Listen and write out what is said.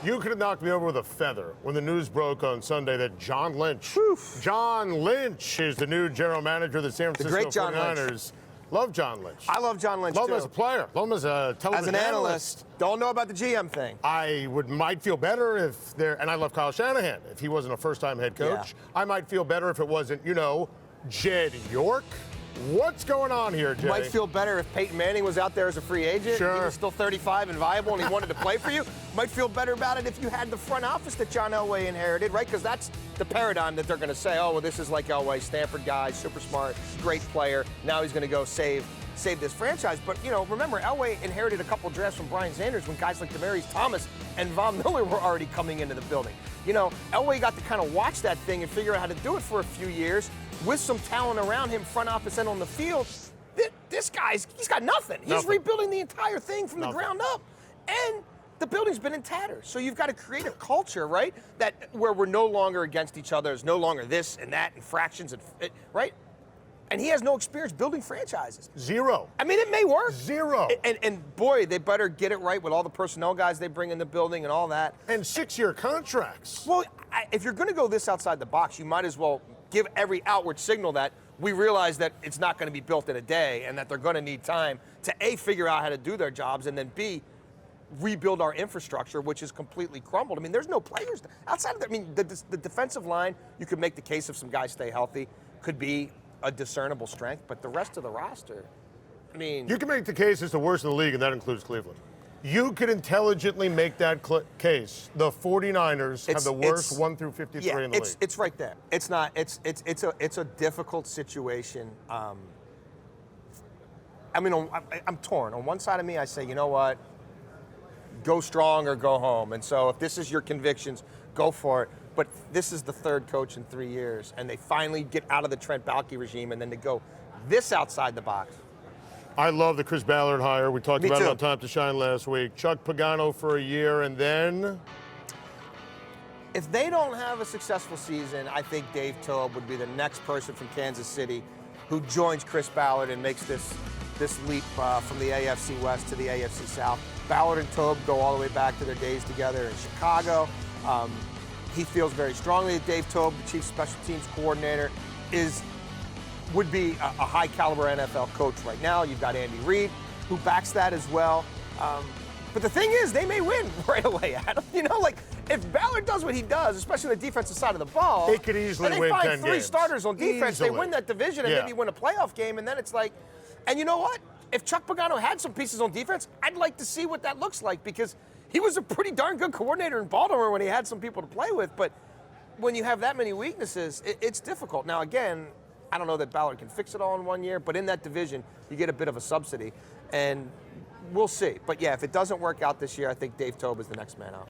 You could have knocked me over with a feather when the news broke on Sunday that John Lynch, John Lynch is the new general manager of the San Francisco great John 49ers. Lynch. Love John Lynch. I love John Lynch, Love too. him as a player. Love him as a television As an analyst. Don't know about the GM thing. I might feel better if there, and I love Kyle Shanahan. If he wasn't a first-time head coach, I might feel better if it wasn't, Jed York. What's going on here, Jay? You might feel better if Peyton Manning was out there as a free agent. Sure. He was still 35 and viable and he wanted to play for you. Might feel better about it if you had the front office that John Elway inherited, right? Because that's the paradigm that they're going to say, oh, well, this is like Elway, Stanford guy, super smart, great player. Now he's going to go save this franchise. But, remember, Elway inherited a couple drafts from Brian Sanders when guys like Demaryius Thomas and Von Miller were already coming into the building. Elway got to kind of watch that thing and figure out how to do it for a few years with some talent around him, front office and on the field. This guy's, he's got nothing. He's rebuilding the entire thing from the ground up. And the building's been in tatters. So you've got to create a culture, right, where we're no longer against each other. There's no longer this and that and fractions, right? And he has no experience building franchises. Zero. I mean, it may work. Zero. And boy, they better get it right with all the personnel guys they bring in the building and all that. And 6-year contracts. Well, if you're going to go this outside the box, you might as well give every outward signal that we realize that it's not going to be built in a day and that they're going to need time to A, figure out how to do their jobs, and then B, rebuild our infrastructure, which is completely crumbled. I mean, there's no players outside of that. I mean, the defensive line, you could make the case if some guys stay healthy, could be a discernible strength, but the rest of the roster, I mean... You can make the case it's the worst in the league, and that includes Cleveland. You could intelligently make that case. The 49ers have the worst 1 through 53 in the league. It's right there. It's not. It's a difficult situation. I mean, I'm torn. On one side of me, I say, you know what? Go strong or go home. And so if this is your convictions, go for it. But this is the third coach in 3 years, and they finally get out of the Trent Baalke regime, and then to go this outside the box. I love the Chris Ballard hire. We talked about it on Time to Shine last week. Chuck Pagano for a year, and then? If they don't have a successful season, I think Dave Toub would be the next person from Kansas City who joins Chris Ballard and makes this leap from the AFC West to the AFC South. Ballard and Toub go all the way back to their days together in Chicago. He feels very strongly that Dave Toub, the chief special teams coordinator, would be a high-caliber NFL coach right now. You've got Andy Reid, who backs that as well. But the thing is, they may win right away, Adam. If Ballard does what he does, especially on the defensive side of the ball, they could easily win 10 games. And they find 3 starters on defense, Easily. they win that division and maybe win a playoff game, and then it's like, and you know what? If Chuck Pagano had some pieces on defense, I'd like to see what that looks like, because he was a pretty darn good coordinator in Baltimore when he had some people to play with. But when you have that many weaknesses, it's difficult. Now, again, I don't know that Ballard can fix it all in 1 year, but in that division, you get a bit of a subsidy, and we'll see. But yeah, if it doesn't work out this year, I think Dave Toub is the next man out.